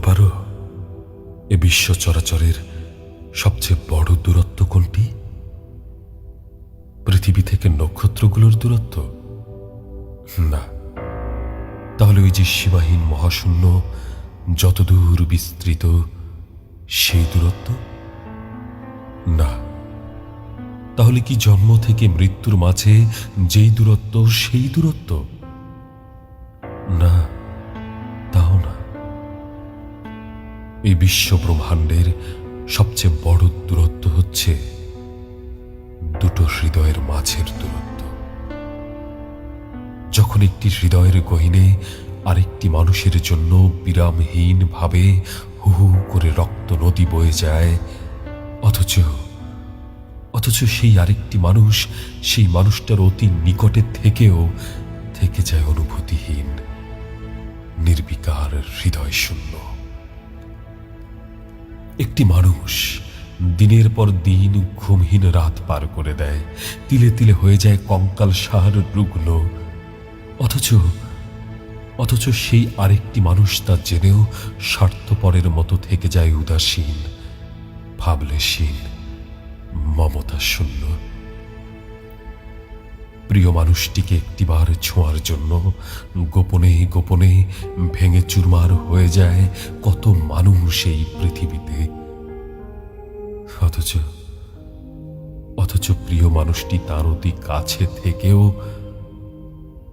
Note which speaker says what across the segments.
Speaker 1: পারো এ বিশ্ব চরাচরের সবচেয়ে বড় দূরত্ব কোনটি? পৃথিবী থেকে নক্ষত্রগুলোর দূরত্ব? না, তাহলে ওই যে সীমাহীন মহাশূন্য যতদূর বিস্তৃত সেই দূরত্ব? না, তাহলে কি জন্ম থেকে মৃত্যুর মাঝে যেই দূরত্ব সেই দূরত্ব? না, তাও না। এই বিশ্ব ব্রহ্মাণ্ডের সবচেয়ে বড় দূরত্ব হচ্ছে দুটো হৃদয়ের মাঝের দূরত্ব। যখন একটি হৃদয়ের গহীনে আরেকটি মানুষের জন্য বিরামহীন ভাবে হু হু করে রক্ত নদী বয়ে যায়, অথচ সেই আরেকটি মানুষ সেই মানুষটার অতি নিকটে থেকেও থেকে যায় অনুভূতিহীন, নির্বিকার, হৃদয় শূন্য। একটি মানুষ দিনের পর দিন ঘুমহীন রাত পার করে দেয়, তিলে তিলে হয়ে যায় কঙ্কাল সার রুগ্ন, অথচ সেই আরেকটি মানুষ তা জেনেও স্বার্থপরের মতো থেকে যায় উদাসীন, ভাবলেশীন, মমতা শূন্য। প্রিয় মানুষটিকে একটিবার ছোঁয়ার জন্য গোপনে গোপনে ভেঙে চুরমার হয়ে যায় কত মানুষ এই পৃথিবীতে। অথচ প্রিয় মানুষটি তার অতি কাছে থেকেও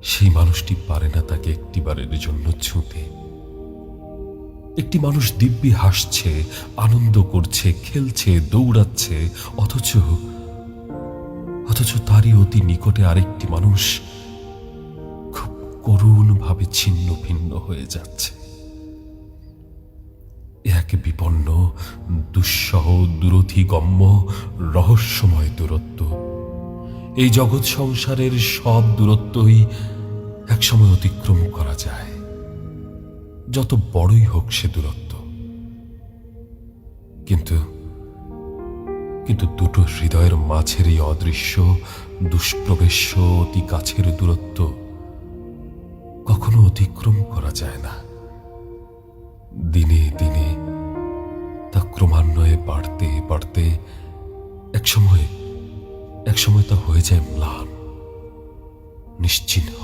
Speaker 1: সেই মানুষটি পারে না তাকে একটিবারের জন্য ছুঁতে। একটি মানুষ দিব্যি হাসছে, আনন্দ করছে, খেলছে, দৌড়াচ্ছে, অথচ তারই অতি নিকটে আরেকটি মানুষ খুব করুণ ভাবে ছিন্ন ভিন্ন হয়ে যাচ্ছে। এক বিপন্ন, দুঃসহ, দূরধিগম্য, রহস্যময় দূরত্ব। এই জগৎ সংসারের সব দূরত্বই একসময় অতিক্রম করা যায়, যত বড়ই হোক সে দূরত্ব। কিন্তু দুটো হৃদয়ের মাঝের এই অদৃশ্য, দুষ্প্রবেশ্য, অতি কাছের দূরত্ব কখনো অতিক্রম করা যায় না। দিনে দিনে তা ক্রমান্বয়ে বাড়তে বাড়তে একসময় তা হয়ে যায় ম্লান, নিশ্চিহ্ন।